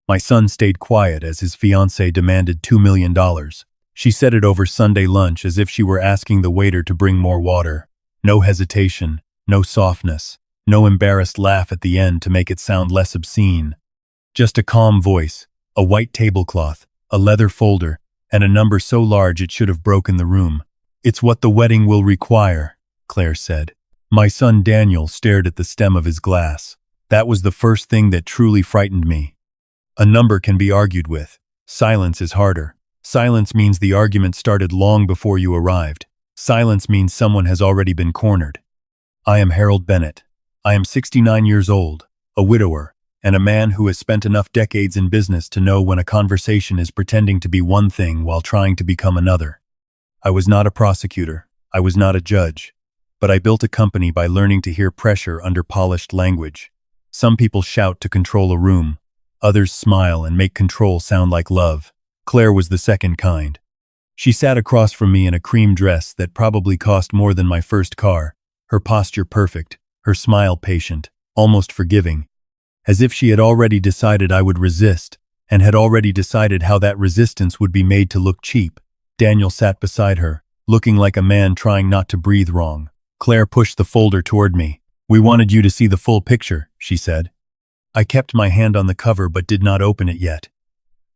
My son stayed quiet as his fiancée demanded $2 million. She said it over Sunday lunch as if she were asking the waiter to bring more water. No hesitation, no softness, no embarrassed laugh at the end to make it sound less obscene. Just a calm voice, a white tablecloth, a leather folder, and a number so large it should have broken the room. "It's what the wedding will require," Claire said. My son Daniel stared at the stem of his glass. That was the first thing that truly frightened me. A number can be argued with. Silence is harder. Silence means the argument started long before you arrived. Silence means someone has already been cornered. I am Harold Bennett. I am 69 years old, a widower, and a man who has spent enough decades in business to know when a conversation is pretending to be one thing while trying to become another. I was not a prosecutor. I was not a judge. But I built a company by learning to hear pressure under polished language. Some people shout to control a room. Others smile and make control sound like love. Claire was the second kind. She sat across from me in a cream dress that probably cost more than my first car, her posture perfect, her smile patient, almost forgiving, as if she had already decided I would resist, and had already decided how that resistance would be made to look cheap. Daniel sat beside her, looking like a man trying not to breathe wrong. Claire pushed the folder toward me. "We wanted you to see the full picture," she said. I kept my hand on the cover but did not open it yet.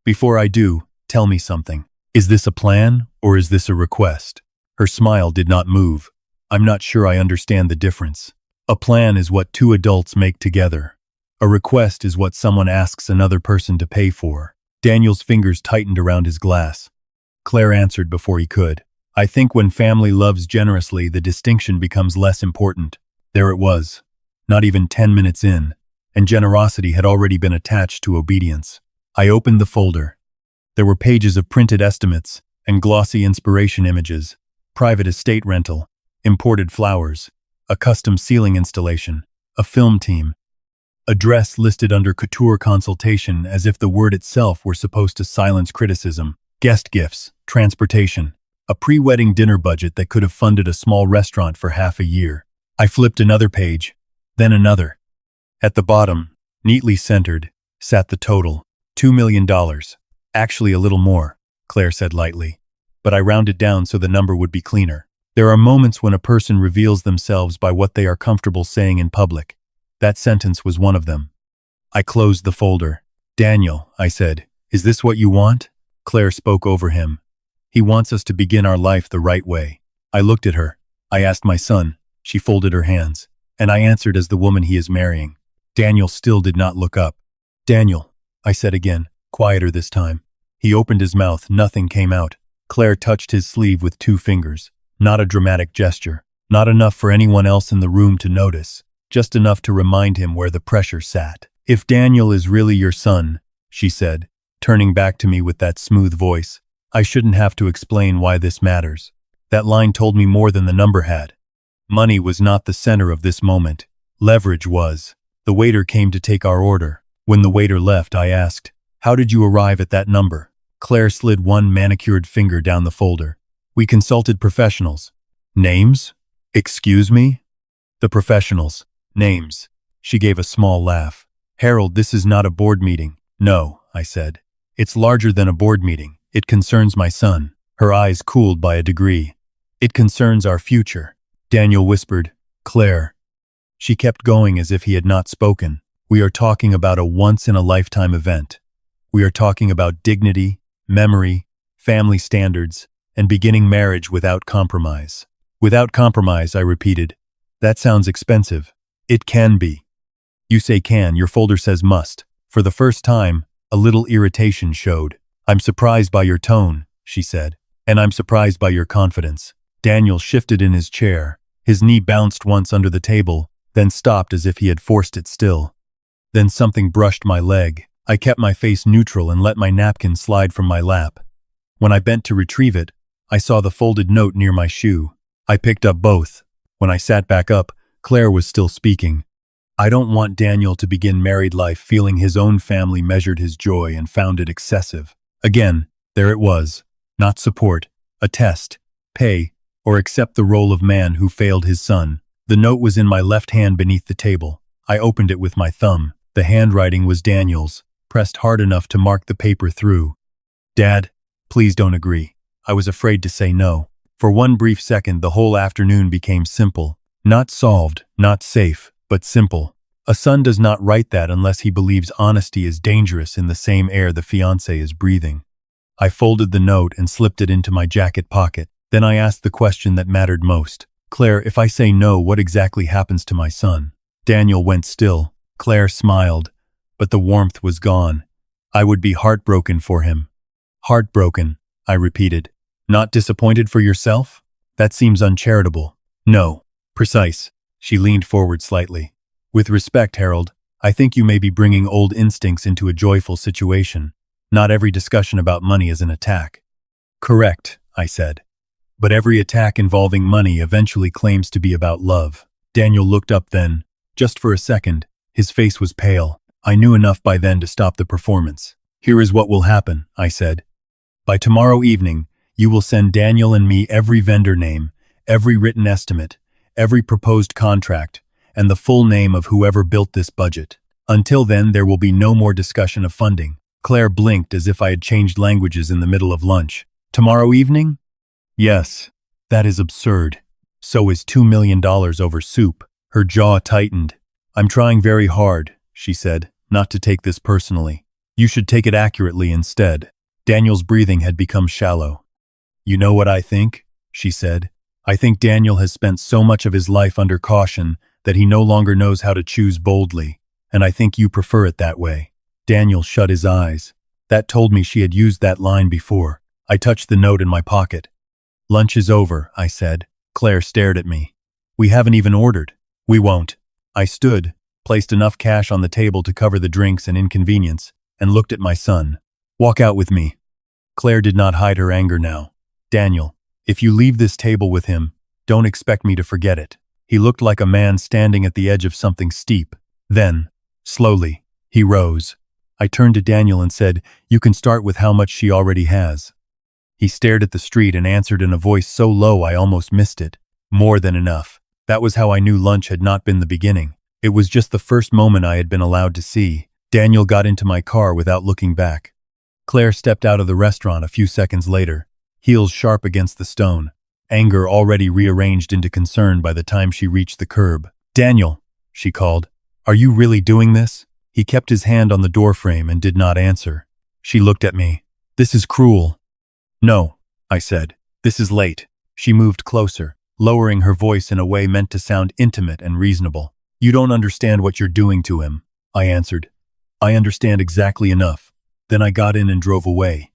"Before I do, tell me something. Is this a plan, or is this a request?" Her smile did not move. "I'm not sure I understand the difference. A plan is what two adults make together. A request is what someone asks another person to pay for." Daniel's fingers tightened around his glass. Claire answered before he could. "I think when family loves generously, the distinction becomes less important." There it was, not even 10 minutes in, and generosity had already been attached to obedience. I opened the folder. There were pages of printed estimates and glossy inspiration images, private estate rental, imported flowers, a custom ceiling installation, a film team, a dress listed under couture consultation as if the word itself were supposed to silence criticism, guest gifts, transportation, a pre-wedding dinner budget that could have funded a small restaurant for half a year. I flipped another page, then another. At the bottom, neatly centered, sat the total, $2 million. "Actually a little more," Claire said lightly, but I rounded down so the number would be cleaner. There are moments when a person reveals themselves by what they are comfortable saying in public. That sentence was one of them. I closed the folder. "Daniel," I said, "is this what you want?" Claire spoke over him. "He wants us to begin our life the right way." I looked at her. I asked my son. She folded her hands, and I answered as the woman he is marrying. Daniel still did not look up. "Daniel," I said again, quieter this time. He opened his mouth, nothing came out. Claire touched his sleeve with 2 fingers. Not a dramatic gesture, not enough for anyone else in the room to notice, just enough to remind him where the pressure sat. "If Daniel is really your son," she said, turning back to me with that smooth voice, "I shouldn't have to explain why this matters." That line told me more than the number had. Money was not the center of this moment. Leverage was. The waiter came to take our order. When the waiter left, I asked, "How did you arrive at that number?" Claire slid one manicured finger down the folder. "We consulted professionals." "Names? Excuse me?" "The professionals. Names." She gave a small laugh. "Harold, this is not a board meeting." "No," I said. "It's larger than a board meeting. It concerns my son." Her eyes cooled by a degree. "It concerns our future." Daniel whispered, "Claire." She kept going as if he had not spoken. "We are talking about a once-in-a-lifetime event. We are talking about dignity, memory, family standards, and beginning marriage without compromise." "Without compromise," I repeated. "That sounds expensive." "It can be." "You say can, your folder says must." For the first time, a little irritation showed. "I'm surprised by your tone," she said, "and I'm surprised by your confidence." Daniel shifted in his chair. His knee bounced once under the table, then stopped as if he had forced it still. Then something brushed my leg. I kept my face neutral and let my napkin slide from my lap. When I bent to retrieve it, I saw the folded note near my shoe. I picked up both. When I sat back up, Claire was still speaking. "I don't want Daniel to begin married life feeling his own family measured his joy and found it excessive." Again, there it was. Not support, a test, pay, or accept the role of man who failed his son. The note was in my left hand beneath the table. I opened it with my thumb. The handwriting was Daniel's. pressed hard enough to mark the paper through. Dad, please don't agree. I was afraid to say no. For one brief second, the whole afternoon became simple. Not solved, not safe, but simple. A son does not write that unless he believes honesty is dangerous in the same air the fiancé is breathing. I folded the note and slipped it into my jacket pocket. Then I asked the question that mattered most. Claire, if I say no, what exactly happens to my son? Daniel went still. Claire smiled, but the warmth was gone. I would be heartbroken for him. Heartbroken, I repeated. Not disappointed for yourself? That seems uncharitable. No. Precise. She leaned forward slightly. With respect, Harold, I think you may be bringing old instincts into a joyful situation. Not every discussion about money is an attack. Correct, I said. But every attack involving money eventually claims to be about love. Daniel looked up then. Just for a second, his face was pale. I knew enough by then to stop the performance. Here is what will happen, I said. By tomorrow evening, you will send Daniel and me every vendor name, every written estimate, every proposed contract, and the full name of whoever built this budget. Until then, there will be no more discussion of funding. Claire blinked as if I had changed languages in the middle of lunch. Tomorrow evening? Yes. That is absurd. So is $2 million over soup. Her jaw tightened. I'm trying very hard, she said, not to take this personally. You should take it accurately instead. Daniel's breathing had become shallow. You know what I think? She said. I think Daniel has spent so much of his life under caution that he no longer knows how to choose boldly, and I think you prefer it that way. Daniel shut his eyes. That told me she had used that line before. I touched the note in my pocket. Lunch is over, I said. Claire stared at me. We haven't even ordered. We won't. I stood, placed enough cash on the table to cover the drinks and inconvenience, and looked at my son. Walk out with me. Claire did not hide her anger now. Daniel, if you leave this table with him, don't expect me to forget it. He looked like a man standing at the edge of something steep. Then, slowly, he rose. I turned to Daniel and said, you can start with how much she already has. He stared at the street and answered in a voice so low I almost missed it. More than enough. That was how I knew lunch had not been the beginning. It was just the first moment I had been allowed to see. Daniel got into my car without looking back. Claire stepped out of the restaurant a few seconds later, heels sharp against the stone, anger already rearranged into concern by the time she reached the curb. Daniel, she called, are you really doing this? He kept his hand on the doorframe and did not answer. She looked at me. This is cruel. No, I said. This is late. She moved closer, lowering her voice in a way meant to sound intimate and reasonable. You don't understand what you're doing to him, I answered. I understand exactly enough. Then I got in and drove away.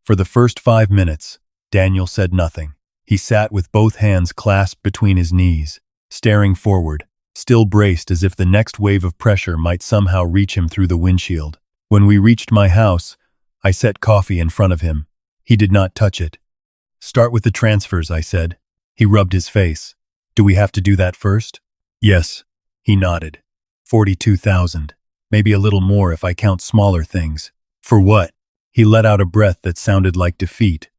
For the first 5 minutes, Daniel said nothing. He sat with both hands clasped between his knees, staring forward, still braced as if the next wave of pressure might somehow reach him through the windshield. When we reached my house, I set coffee in front of him. He did not touch it. Start with the transfers, I said. He rubbed his face. Do we have to do that first? Yes. He nodded. 42,000. Maybe a little more if I count smaller things. For what? He let out a breath that sounded like defeat.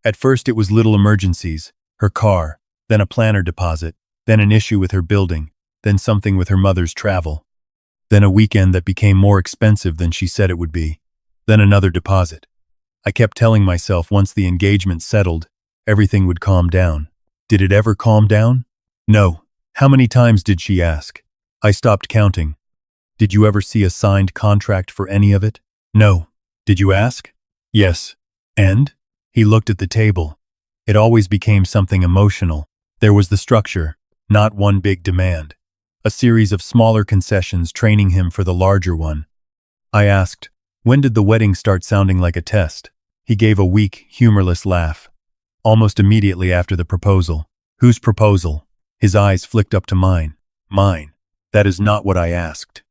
At first it was little emergencies, her car, then a planner deposit, then an issue with her building, then something with her mother's travel, then a weekend that became more expensive than she said it would be, then another deposit. I kept telling myself once the engagement settled, everything would calm down. Did it ever calm down? No. How many times did she ask? I stopped counting. Did you ever see a signed contract for any of it? No. Did you ask? Yes. And? He looked at the table. It always became something emotional. There was the structure, not one big demand. A series of smaller concessions training him for the larger one. I asked, when did the wedding start sounding like a test? He gave a weak, humorless laugh. Almost immediately after the proposal. Whose proposal? His eyes flicked up to mine. Mine. That is not what I asked.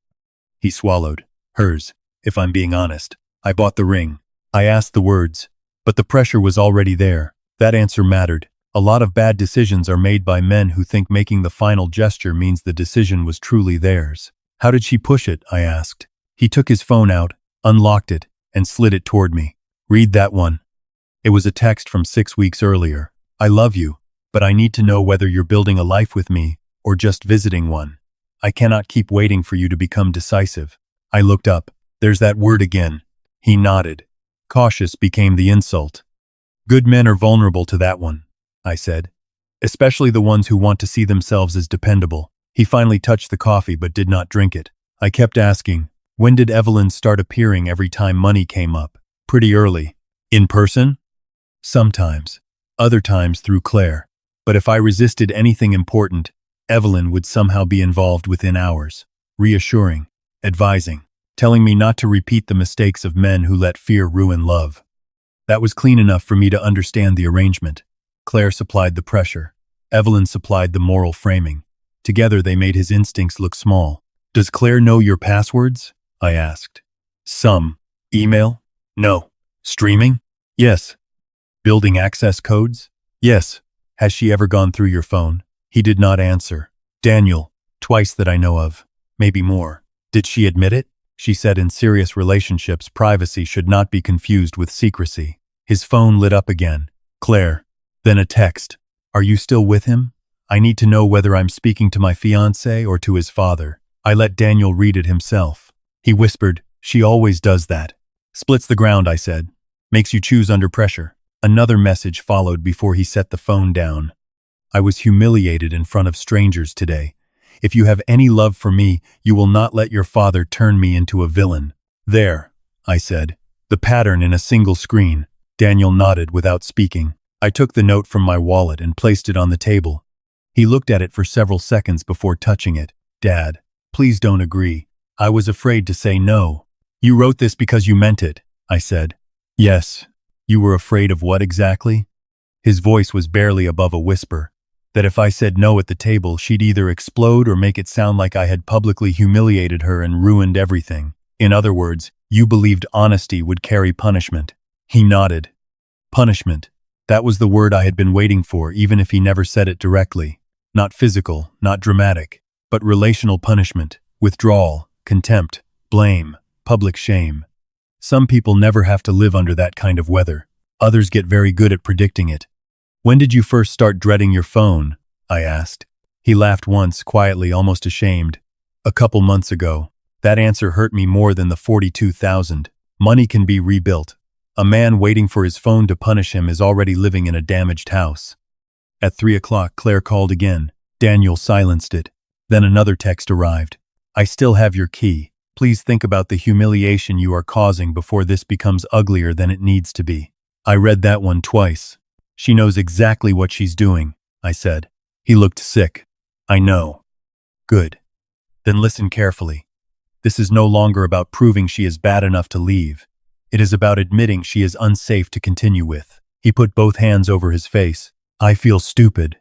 He swallowed. Hers, if I'm being honest. I bought the ring. I asked the words. But the pressure was already there. That answer mattered. A lot of bad decisions are made by men who think making the final gesture means the decision was truly theirs. How did she push it? I asked. He took his phone out, unlocked it, and slid it toward me. Read that one. It was a text from 6 weeks earlier. I love you, but I need to know whether you're building a life with me or just visiting one. I cannot keep waiting for you to become decisive. I looked up. There's that word again. He nodded. Cautious became the insult. Good men are vulnerable to that one, I said. Especially the ones who want to see themselves as dependable. He finally touched the coffee but did not drink it. I kept asking, when did Evelyn start appearing every time money came up? Pretty early. In person? Sometimes. Other times through Claire. But if I resisted anything important, Evelyn would somehow be involved within hours. Reassuring. Advising. Telling me not to repeat the mistakes of men who let fear ruin love. That was clean enough for me to understand the arrangement. Claire supplied the pressure. Evelyn supplied the moral framing. Together they made his instincts look small. Does Claire know your passwords? I asked. Some. Email? No. Streaming? Yes. Building access codes? Yes. Has she ever gone through your phone? He did not answer. Daniel. Twice that I know of. Maybe more. Did she admit it? She said in serious relationships, privacy should not be confused with secrecy. His phone lit up again. Claire. Then a text. Are you still with him? I need to know whether I'm speaking to my fiancé or to his father. I let Daniel read it himself. He whispered, she always does that. Splits the ground, I said. Makes you choose under pressure. Another message followed before he set the phone down. I was humiliated in front of strangers today. If you have any love for me, you will not let your father turn me into a villain. There, I said. The pattern in a single screen. Daniel nodded without speaking. I took the note from my wallet and placed it on the table. He looked at it for several seconds before touching it. Dad, please don't agree. I was afraid to say no. You wrote this because you meant it, I said. Yes. You were afraid of what exactly? His voice was barely above a whisper. That if I said no at the table, she'd either explode or make it sound like I had publicly humiliated her and ruined everything. In other words, you believed honesty would carry punishment. He nodded. Punishment. That was the word I had been waiting for, even if he never said it directly. Not physical, not dramatic, but relational punishment, withdrawal, contempt, blame, public shame. Some people never have to live under that kind of weather. Others get very good at predicting it. When did you first start dreading your phone? I asked. He laughed once, quietly, almost ashamed. A couple months ago. That answer hurt me more than the 42,000. Money can be rebuilt. A man waiting for his phone to punish him is already living in a damaged house. At 3 o'clock, Claire called again. Daniel silenced it. Then another text arrived. I still have your key. Please think about the humiliation you are causing before this becomes uglier than it needs to be. I read that one twice. She knows exactly what she's doing, I said. He looked sick. I know. Good. Then listen carefully. This is no longer about proving she is bad enough to leave. It is about admitting she is unsafe to continue with. He put both hands over his face. I feel stupid.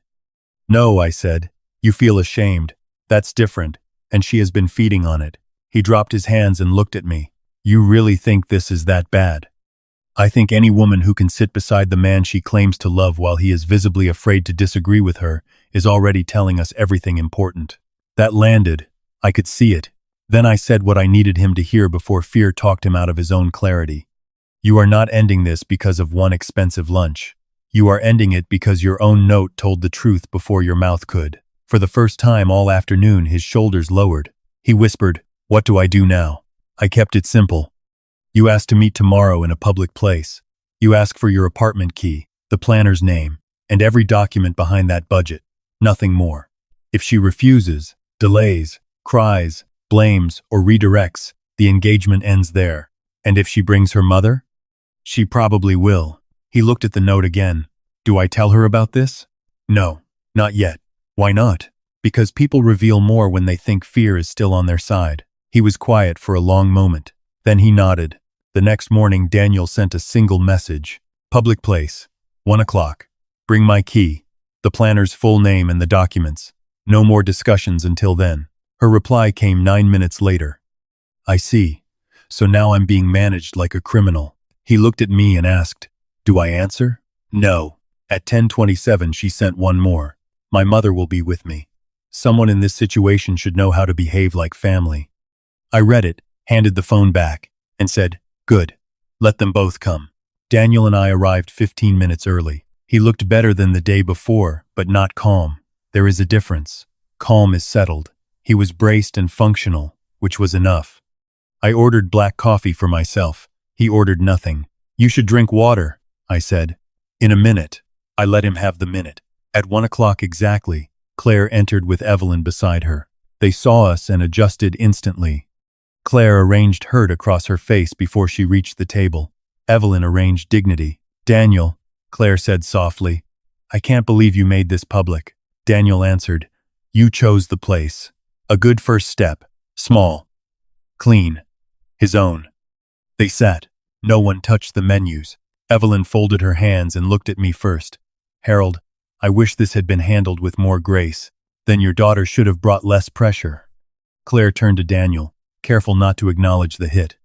No, I said. You feel ashamed. That's different, and she has been feeding on it. He dropped his hands and looked at me. You really think this is that bad? I think any woman who can sit beside the man she claims to love while he is visibly afraid to disagree with her is already telling us everything important. That landed. I could see it. Then I said what I needed him to hear before fear talked him out of his own clarity. You are not ending this because of one expensive lunch. You are ending it because your own note told the truth before your mouth could. For the first time all afternoon, his shoulders lowered. He whispered, What do I do now? I kept it simple. You ask to meet tomorrow in a public place. You ask for your apartment key, the planner's name, and every document behind that budget. Nothing more. If she refuses, delays, cries, blames, or redirects, the engagement ends there. And if she brings her mother? She probably will. He looked at the note again. Do I tell her about this? No, not yet. Why not? Because people reveal more when they think fear is still on their side. He was quiet for a long moment. Then he nodded. The next morning, Daniel sent a single message. Public place. 1 o'clock. Bring my key. The planner's full name and the documents. No more discussions until then. Her reply came 9 minutes later. I see. So now I'm being managed like a criminal. He looked at me and asked, Do I answer? No. At 10:27 she sent one more. My mother will be with me. Someone in this situation should know how to behave like family. I read it, handed the phone back, and said, Good. Let them both come. Daniel and I arrived 15 minutes early. He looked better than the day before, but not calm. There is a difference. Calm is settled. He was braced and functional, which was enough. I ordered black coffee for myself. He ordered nothing. You should drink water, I said. In a minute. I let him have the minute. At 1 o'clock exactly, Claire entered with Evelyn beside her. They saw us and adjusted instantly. Claire arranged hurt across her face before she reached the table. Evelyn arranged dignity. Daniel, Claire said softly, I can't believe you made this public. Daniel answered, you chose the place. A good first step. Small. Clean. His own. They sat. No one touched the menus. Evelyn folded her hands and looked at me first. Harold, I wish this had been handled with more grace. Then your daughter should have brought less pressure. Claire turned to Daniel, careful not to acknowledge the hit.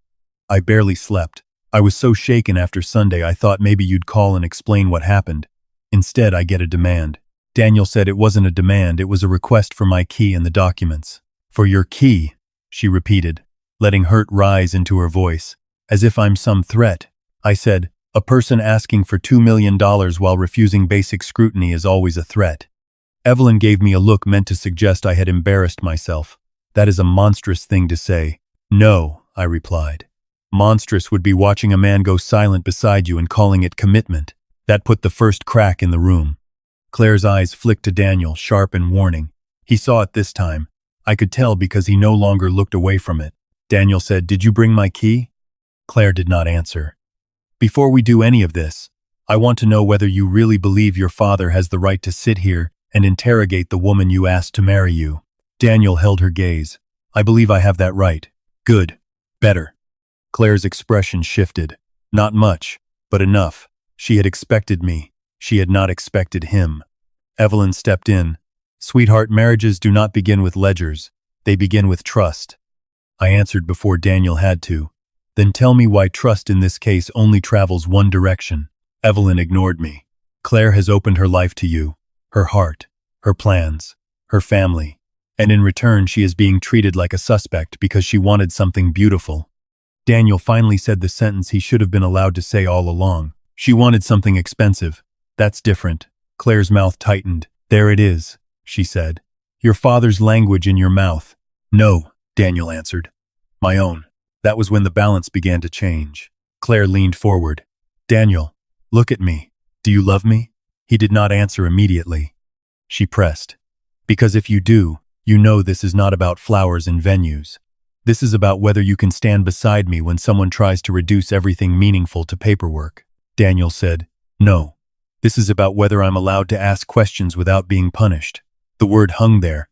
I barely slept. I was so shaken after Sunday I thought maybe you'd call and explain what happened. Instead, I get a demand. Daniel said it wasn't a demand, it was a request for my key and the documents. For your key, she repeated, letting hurt rise into her voice, as if I'm some threat. I said, a person asking for $2 million while refusing basic scrutiny is always a threat. Evelyn gave me a look meant to suggest I had embarrassed myself. That is a monstrous thing to say. No, I replied. Monstrous would be watching a man go silent beside you and calling it commitment. That put the first crack in the room. Claire's eyes flicked to Daniel, sharp and warning. He saw it this time. I could tell because he no longer looked away from it. Daniel said, did you bring my key? Claire did not answer. Before we do any of this, I want to know whether you really believe your father has the right to sit here and interrogate the woman you asked to marry you. Daniel held her gaze. I believe I have that right. Good. Better. Claire's expression shifted. Not much, but enough. She had expected me. She had not expected him. Evelyn stepped in. Sweetheart, marriages do not begin with ledgers. They begin with trust. I answered before Daniel had to. Then tell me why trust in this case only travels one direction. Evelyn ignored me. Claire has opened her life to you. Her heart. Her plans. Her family. And in return she is being treated like a suspect because she wanted something beautiful. Daniel finally said the sentence he should have been allowed to say all along. She wanted something expensive. That's different. Claire's mouth tightened. There it is, she said. Your father's language in your mouth. No, Daniel answered. My own. That was when the balance began to change. Claire leaned forward. Daniel, look at me. Do you love me? He did not answer immediately. She pressed. Because if you do, you know this is not about flowers and venues. This is about whether you can stand beside me when someone tries to reduce everything meaningful to paperwork. Daniel said, no. This is about whether I'm allowed to ask questions without being punished. The word hung there.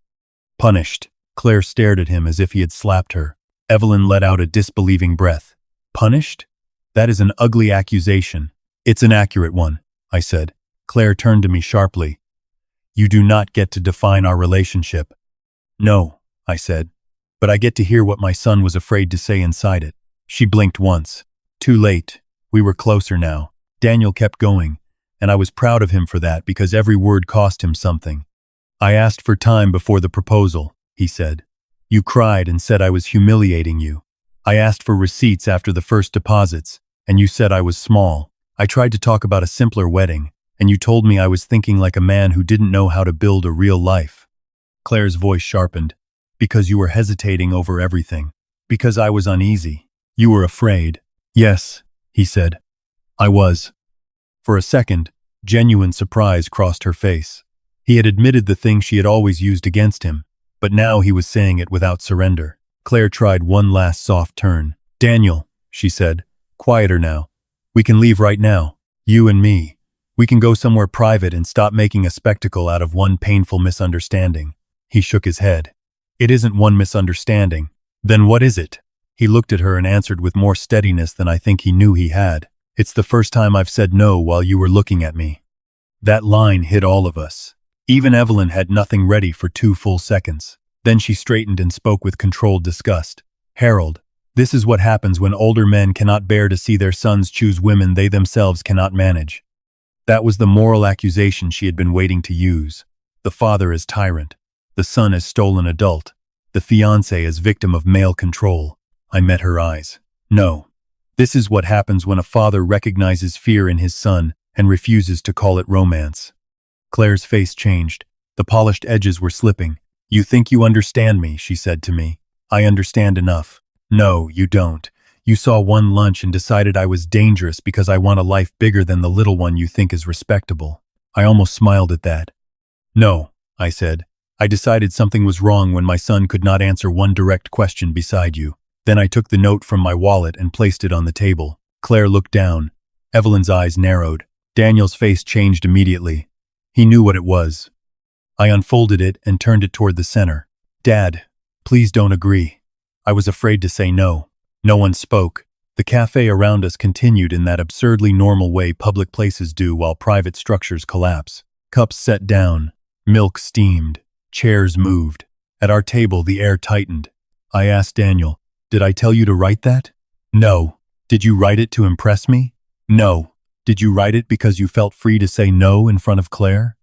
Punished. Claire stared at him as if he had slapped her. Evelyn let out a disbelieving breath. Punished? That is an ugly accusation. It's an accurate one, I said. Claire turned to me sharply. You do not get to define our relationship. No, I said. But I get to hear what my son was afraid to say inside it. She blinked once. Too late. We were closer now. Daniel kept going, and I was proud of him for that because every word cost him something. I asked for time before the proposal, he said. You cried and said I was humiliating you. I asked for receipts after the first deposits, and you said I was small. I tried to talk about a simpler wedding, and you told me I was thinking like a man who didn't know how to build a real life. Claire's voice sharpened. Because you were hesitating over everything. Because I was uneasy. You were afraid. Yes, he said. I was. For a second, genuine surprise crossed her face. He had admitted the thing she had always used against him, but now he was saying it without surrender. Claire tried one last soft turn. Daniel, she said, quieter now. We can leave right now. You and me. We can go somewhere private and stop making a spectacle out of one painful misunderstanding. He shook his head. It isn't one misunderstanding. Then what is it? He looked at her and answered with more steadiness than I think he knew he had. It's the first time I've said no while you were looking at me. That line hit all of us. Even Evelyn had nothing ready for 2 full seconds. Then she straightened and spoke with controlled disgust. Harold, this is what happens when older men cannot bear to see their sons choose women they themselves cannot manage. That was the moral accusation she had been waiting to use. The father as tyrant. The son as stolen adult. The fiancé as victim of male control. I met her eyes. No. This is what happens when a father recognizes fear in his son and refuses to call it romance. Claire's face changed. The polished edges were slipping. You think you understand me, she said to me. I understand enough. No, you don't. You saw one lunch and decided I was dangerous because I want a life bigger than the little one you think is respectable. I almost smiled at that. No, I said. I decided something was wrong when my son could not answer one direct question beside you. Then I took the note from my wallet and placed it on the table. Claire looked down. Evelyn's eyes narrowed. Daniel's face changed immediately. He knew what it was. I unfolded it and turned it toward the center. Dad, please don't agree. I was afraid to say no. No one spoke. The cafe around us continued in that absurdly normal way public places do while private structures collapse. Cups set down. Milk steamed. Chairs moved. At our table, the air tightened. I asked Daniel, "Did I tell you to write that?" "No." "Did you write it to impress me?" "No." "Did you write it because you felt free to say no in front of Claire?"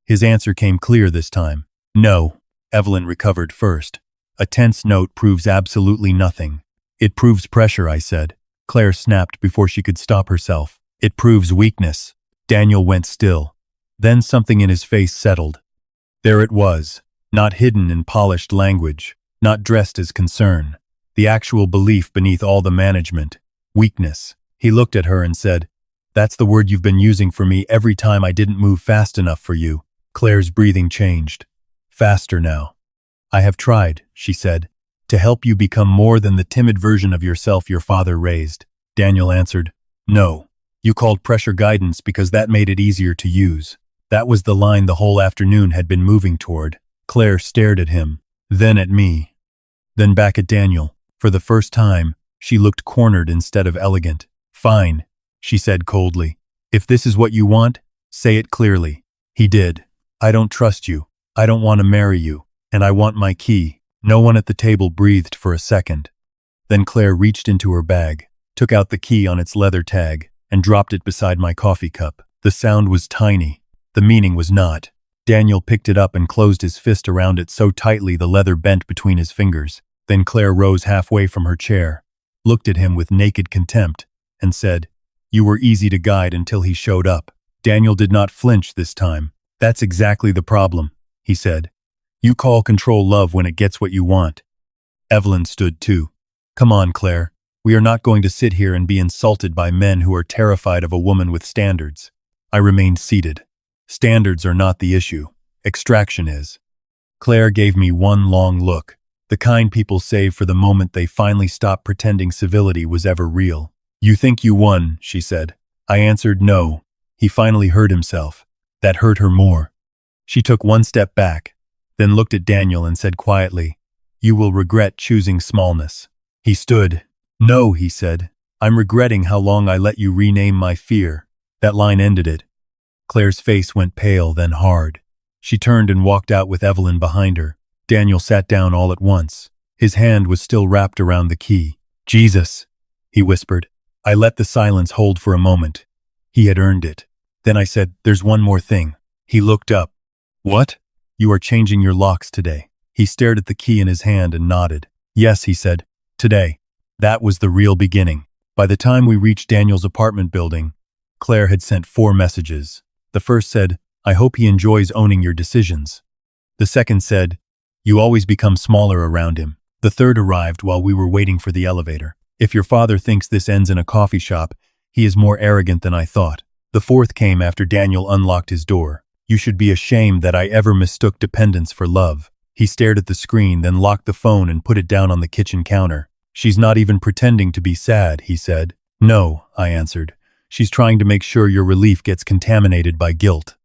His answer came clear this time. "No." Evelyn recovered first. "A tense note proves absolutely nothing." "It proves pressure," I said. Claire snapped before she could stop herself. "It proves weakness." Daniel went still. Then something in his face settled. There it was, not hidden in polished language, not dressed as concern. The actual belief beneath all the management. Weakness. He looked at her and said, "That's the word you've been using for me every time I didn't move fast enough for you." Claire's breathing changed. "Faster now." "I have tried," she said, "to help you become more than the timid version of yourself your father raised." Daniel answered, "No. You called pressure guidance because that made it easier to use." That was the line the whole afternoon had been moving toward. Claire stared at him, then at me, then back at Daniel. For the first time, she looked cornered instead of elegant. "Fine," she said coldly. "If this is what you want, say it clearly." He did. "I don't trust you. I don't want to marry you. And I want my key." No one at the table breathed for a second. Then Claire reached into her bag, took out the key on its leather tag, and dropped it beside my coffee cup. The sound was tiny. The meaning was not. Daniel picked it up and closed his fist around it so tightly the leather bent between his fingers. Then Claire rose halfway from her chair, looked at him with naked contempt, and said, "You were easy to guide until he showed up." Daniel did not flinch this time. "That's exactly the problem," he said. "You call control love when it gets what you want." Evelyn stood too. "Come on, Claire. We are not going to sit here and be insulted by men who are terrified of a woman with standards." I remained seated. Standards are not the issue. Extraction is. Claire gave me one long look, the kind people save for the moment they finally stop pretending civility was ever real. "You think you won," she said. I answered no. He finally heard himself. That hurt her more. She took one step back, then looked at Daniel and said quietly, "You will regret choosing smallness." He stood. "No," he said. "I'm regretting how long I let you rename my fear." That line ended it. Claire's face went pale, then hard. She turned and walked out with Evelyn behind her. Daniel sat down all at once. His hand was still wrapped around the key. "Jesus," he whispered. I let the silence hold for a moment. He had earned it. Then I said, "There's one more thing." He looked up. "What?" "You are changing your locks today." He stared at the key in his hand and nodded. "Yes," he said. "Today." That was the real beginning. By the time we reached Daniel's apartment building, Claire had sent 4 messages. The first said, "I hope he enjoys owning your decisions." The second said, "You always become smaller around him." The third arrived while we were waiting for the elevator. "If your father thinks this ends in a coffee shop, he is more arrogant than I thought." The fourth came after Daniel unlocked his door. "You should be ashamed that I ever mistook dependence for love." He stared at the screen, then locked the phone and put it down on the kitchen counter. "She's not even pretending to be sad," he said. "No," I answered. "She's trying to make sure your relief gets contaminated by guilt."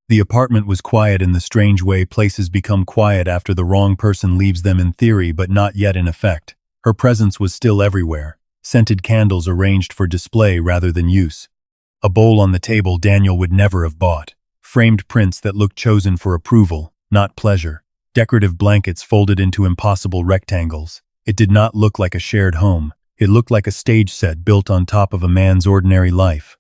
The apartment was quiet in the strange way places become quiet after the wrong person leaves them in theory but not yet in effect. Her presence was still everywhere, scented candles arranged for display rather than use. A bowl on the table Daniel would never have bought. Framed prints that looked chosen for approval, not pleasure. Decorative blankets folded into impossible rectangles. It did not look like a shared home. It looked like a stage set built on top of a man's ordinary life.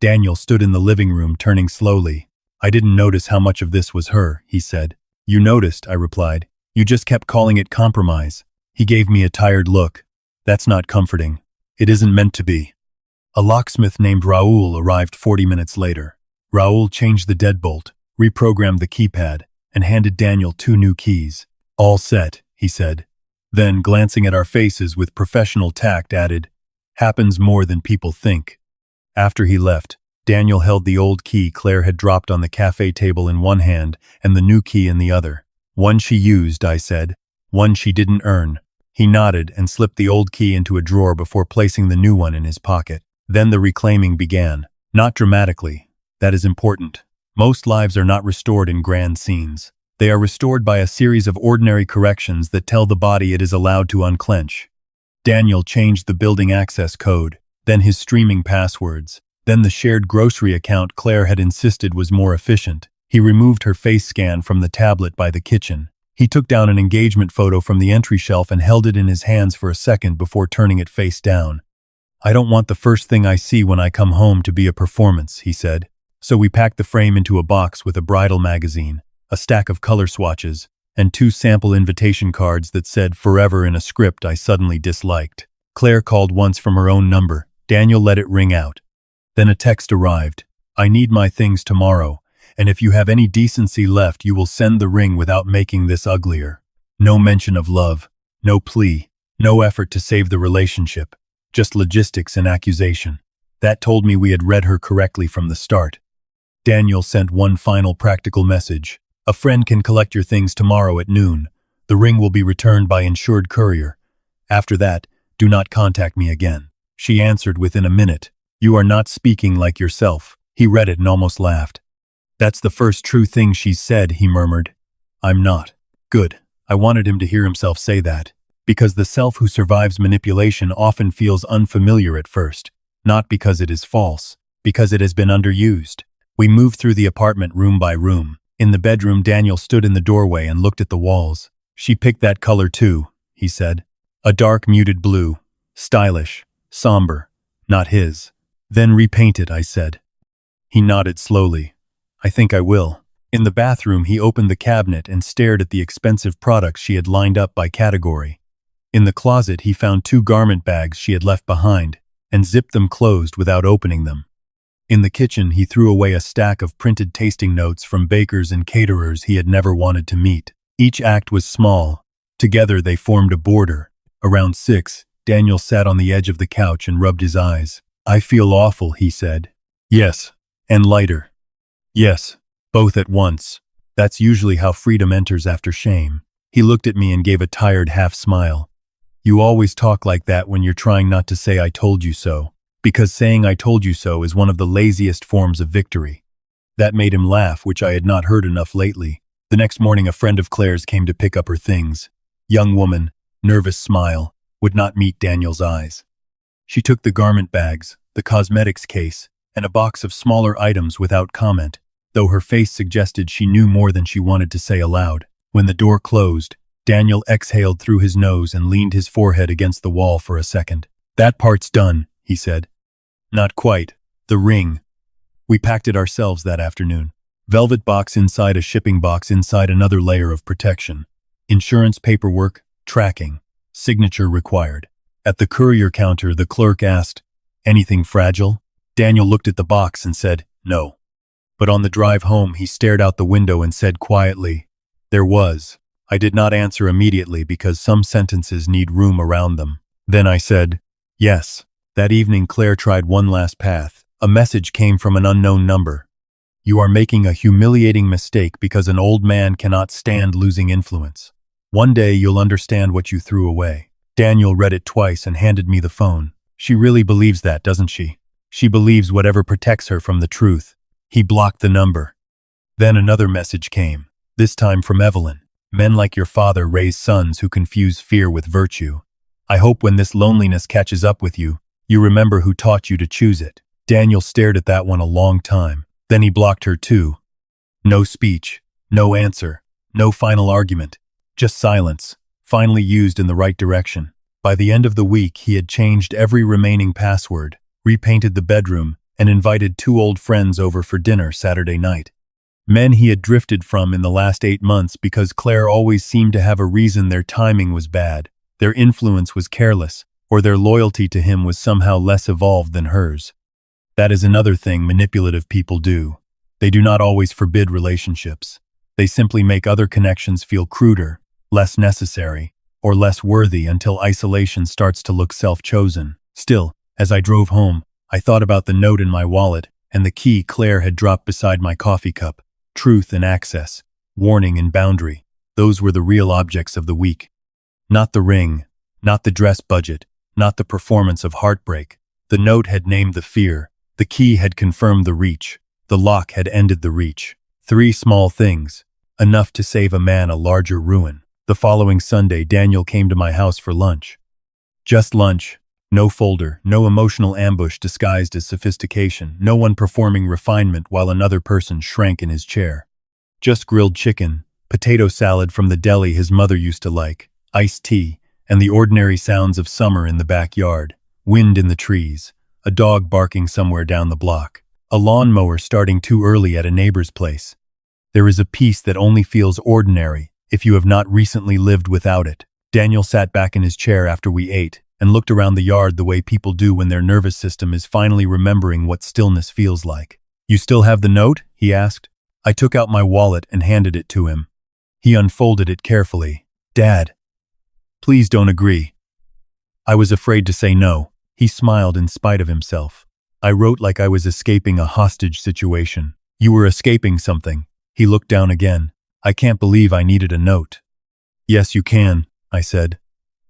Daniel stood in the living room, turning slowly. "I didn't notice how much of this was her," he said. "You noticed," I replied. "You just kept calling it compromise." He gave me a tired look. "That's not comforting. It isn't meant to be." A locksmith named Raoul arrived 40 minutes later. Raoul changed the deadbolt, reprogrammed the keypad, and handed Daniel 2 new keys. "All set," he said. Then, glancing at our faces with professional tact, added, "Happens more than people think." After he left, Daniel held the old key Claire had dropped on the cafe table in one hand and the new key in the other. "One she used," I said. "One she didn't earn." He nodded and slipped the old key into a drawer before placing the new one in his pocket. Then the reclaiming began. Not dramatically. That is important. Most lives are not restored in grand scenes. They are restored by a series of ordinary corrections that tell the body it is allowed to unclench. Daniel changed the building access code, then his streaming passwords, then the shared grocery account Claire had insisted was more efficient. He removed her face scan from the tablet by the kitchen. He took down an engagement photo from the entry shelf and held it in his hands for a second before turning it face down. "I don't want the first thing I see when I come home to be a performance," he said. So we packed the frame into a box with a bridal magazine, a stack of color swatches, and 2 sample invitation cards that said "Forever" in a script I suddenly disliked. Claire called once from her own number. Daniel let it ring out. Then a text arrived. "I need my things tomorrow, and if you have any decency left you will send the ring without making this uglier." No mention of love, no plea, no effort to save the relationship, just logistics and accusation. That told me we had read her correctly from the start. Daniel sent one final practical message. "A friend can collect your things tomorrow at noon. The ring will be returned by insured courier. After that, do not contact me again." She answered within a minute. "You are not speaking like yourself." He read it and almost laughed. "That's the first true thing she's said," he murmured. "I'm not." Good. I wanted him to hear himself say that. Because the self who survives manipulation often feels unfamiliar at first. Not because it is false, because it has been underused. We moved through the apartment room by room. In the bedroom, Daniel stood in the doorway and looked at the walls. "She picked that color too," he said. "A dark muted blue. Stylish. Somber. Not his." "Then repaint it," I said. He nodded slowly. "I think I will." In the bathroom, he opened the cabinet and stared at the expensive products she had lined up by category. In the closet, he found 2 garment bags she had left behind and zipped them closed without opening them. In the kitchen, he threw away a stack of printed tasting notes from bakers and caterers he had never wanted to meet. Each act was small. Together, they formed a border. Around 6, Daniel sat on the edge of the couch and rubbed his eyes. "I feel awful," he said. "Yes." "And lighter." "Yes." Both at once. That's usually how freedom enters after shame. He looked at me and gave a tired half smile. "You always talk like that when you're trying not to say 'I told you so.' Because saying 'I told you so' is one of the laziest forms of victory." That made him laugh, which I had not heard enough lately. The next morning, a friend of Claire's came to pick up her things. Young woman, nervous smile, would not meet Daniel's eyes. She took the garment bags, the cosmetics case, and a box of smaller items without comment, though her face suggested she knew more than she wanted to say aloud. When the door closed, Daniel exhaled through his nose and leaned his forehead against the wall for a second. "That part's done," he said. "Not quite. The ring." We packed it ourselves that afternoon. Velvet box inside a shipping box inside another layer of protection. Insurance paperwork, tracking, signature required. At the courier counter, the clerk asked, "Anything fragile?" Daniel looked at the box and said, "No." But on the drive home, he stared out the window and said quietly, "There was." I did not answer immediately because some sentences need room around them. Then I said, "Yes." That evening, Claire tried one last path. A message came from an unknown number. "You are making a humiliating mistake because an old man cannot stand losing influence. One day you'll understand what you threw away." Daniel read it twice and handed me the phone. "She really believes that, doesn't she? She believes whatever protects her from the truth." He blocked the number. Then another message came, this time from Evelyn. "Men like your father raise sons who confuse fear with virtue. I hope when this loneliness catches up with you, you remember who taught you to choose it." Daniel stared at that one a long time. Then he blocked her too. No speech, no answer, no final argument, just silence, finally used in the right direction. By the end of the week, he had changed every remaining password, repainted the bedroom, and invited 2 old friends over for dinner Saturday night. Men he had drifted from in the last 8 months because Claire always seemed to have a reason their timing was bad, their influence was careless, or their loyalty to him was somehow less evolved than hers. That is another thing manipulative people do. They do not always forbid relationships. They simply make other connections feel cruder, less necessary, or less worthy until isolation starts to look self-chosen. Still, as I drove home, I thought about the note in my wallet and the key Claire had dropped beside my coffee cup. Truth and access, warning and boundary. Those were the real objects of the week. Not the ring, not the dress budget, not the performance of heartbreak. The note had named the fear. The key had confirmed the reach. The lock had ended the reach. 3 small things, enough to save a man a larger ruin. The following Sunday, Daniel came to my house for lunch. Just lunch. No folder, no emotional ambush disguised as sophistication, no one performing refinement while another person shrank in his chair. Just grilled chicken, potato salad from the deli his mother used to like, iced tea, and the ordinary sounds of summer in the backyard, wind in the trees, a dog barking somewhere down the block, a lawnmower starting too early at a neighbor's place. There is a peace that only feels ordinary if you have not recently lived without it. Daniel sat back in his chair after we ate and looked around the yard the way people do when their nervous system is finally remembering what stillness feels like. "You still have the note?" he asked. I took out my wallet and handed it to him. He unfolded it carefully. "Dad, please don't agree." I was afraid to say no. He smiled in spite of himself. I wrote like I was escaping a hostage situation. "You were escaping something." He looked down again. "I can't believe I needed a note." "Yes, you can," I said.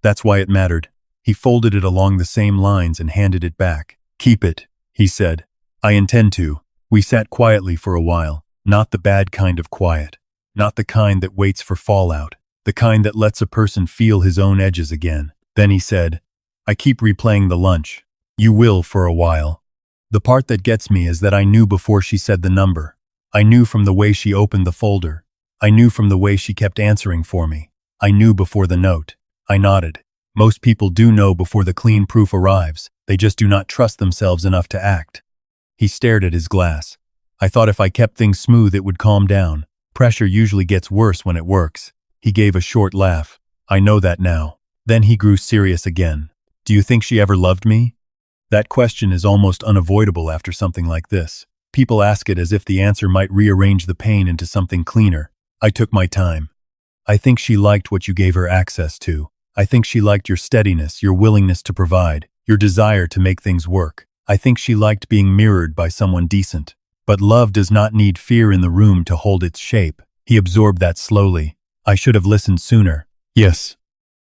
"That's why it mattered." He folded it along the same lines and handed it back. "Keep it," he said. "I intend to." We sat quietly for a while, not the bad kind of quiet, not the kind that waits for fallout, the kind that lets a person feel his own edges again. Then he said, "I keep replaying the lunch. You will for a while." The part that gets me is that I knew before she said the number. I knew from the way she opened the folder. I knew from the way she kept answering for me. I knew before the note. I nodded. Most people do know before the clean proof arrives. They just do not trust themselves enough to act. He stared at his glass. I thought if I kept things smooth it would calm down. Pressure usually gets worse when it works. He gave a short laugh. "I know that now." Then he grew serious again. "Do you think she ever loved me?" That question is almost unavoidable after something like this. People ask it as if the answer might rearrange the pain into something cleaner. I took my time. "I think she liked what you gave her access to. I think she liked your steadiness, your willingness to provide, your desire to make things work. I think she liked being mirrored by someone decent. But love does not need fear in the room to hold its shape." He absorbed that slowly. I should have listened sooner. Yes.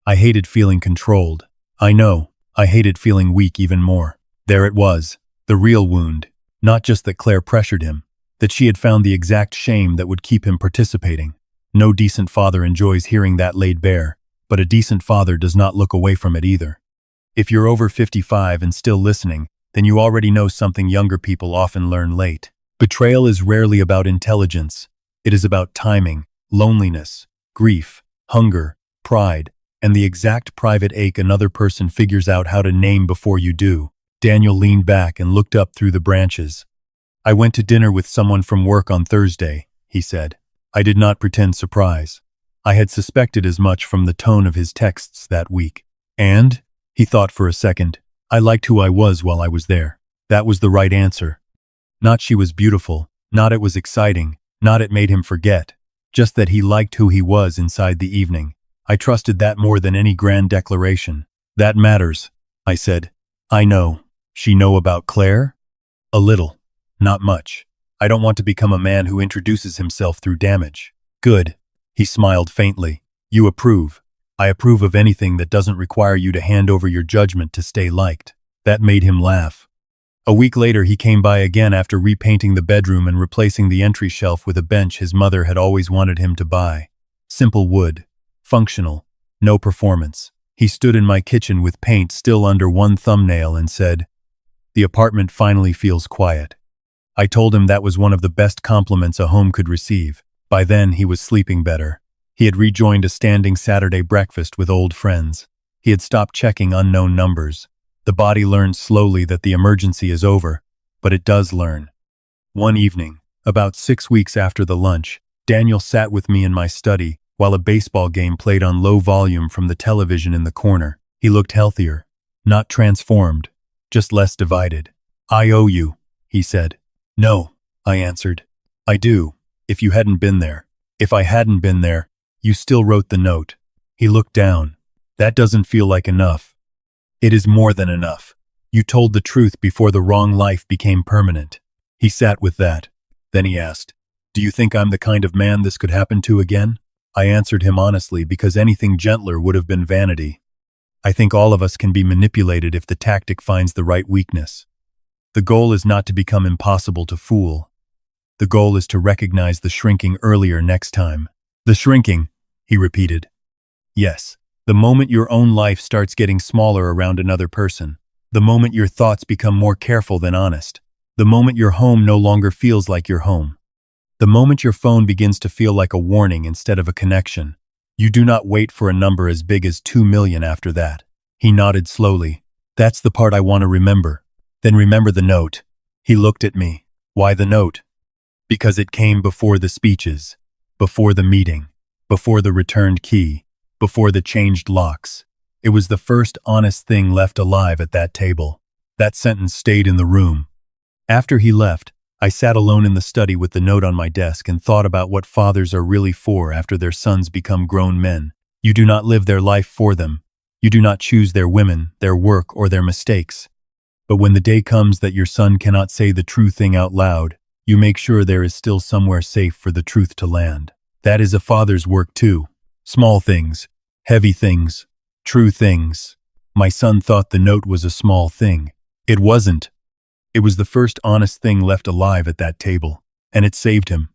I hated feeling controlled. I know. I hated feeling weak even more. There it was, the real wound. Not just that Claire pressured him, that she had found the exact shame that would keep him participating. No decent father enjoys hearing that laid bare. But a decent father does not look away from it either. If you're over 55 and still listening, then you already know something younger people often learn late. Betrayal is rarely about intelligence. It is about timing, loneliness, grief, hunger, pride, and the exact private ache another person figures out how to name before you do. Daniel leaned back and looked up through the branches. "I went to dinner with someone from work on Thursday," he said. I did not pretend surprise. I had suspected as much from the tone of his texts that week. "And?" He thought for a second. "I liked who I was while I was there." That was the right answer. Not she was beautiful, not it was exciting, not it made him forget. Just that he liked who he was inside the evening. I trusted that more than any grand declaration. "That matters," I said. "I know. She know about Claire?" "A little. Not much. I don't want to become a man who introduces himself through damage." "Good." He smiled faintly. "You approve." "I approve of anything that doesn't require you to hand over your judgment to stay liked." That made him laugh. A week later he came by again after repainting the bedroom and replacing the entry shelf with a bench his mother had always wanted him to buy. Simple wood. Functional. No performance. He stood in my kitchen with paint still under one thumbnail and said, "The apartment finally feels quiet." I told him that was one of the best compliments a home could receive. By then, he was sleeping better. He had rejoined a standing Saturday breakfast with old friends. He had stopped checking unknown numbers. The body learns slowly that the emergency is over, but it does learn. One evening, about 6 weeks after the lunch, Daniel sat with me in my study while a baseball game played on low volume from the television in the corner. He looked healthier, not transformed, just less divided. "I owe you," he said. "No," I answered. "I do. If you hadn't been there. If I hadn't been there, you still wrote the note." He looked down. That doesn't feel like enough. It is more than enough. You told the truth before the wrong life became permanent. He sat with that. Then he asked, "Do you think I'm the kind of man this could happen to again?" I answered him honestly because anything gentler would have been vanity. I think all of us can be manipulated if the tactic finds the right weakness. The goal is not to become impossible to fool. The goal is to recognize the shrinking earlier next time. The shrinking, he repeated. Yes, the moment your own life starts getting smaller around another person. The moment your thoughts become more careful than honest. The moment your home no longer feels like your home. The moment your phone begins to feel like a warning instead of a connection. You do not wait for a number as big as 2 million after that. He nodded slowly. That's the part I want to remember. Then remember the note. He looked at me. Why the note? Because it came before the speeches, before the meeting, before the returned key, before the changed locks. It was the first honest thing left alive at that table. That sentence stayed in the room. After he left, I sat alone in the study with the note on my desk and thought about what fathers are really for after their sons become grown men. You do not live their life for them. You do not choose their women, their work, or their mistakes. But when the day comes that your son cannot say the true thing out loud, you make sure there is still somewhere safe for the truth to land. That is a father's work too. Small things, heavy things, true things. My son thought the note was a small thing. It wasn't. It was the first honest thing left alive at that table, and it saved him.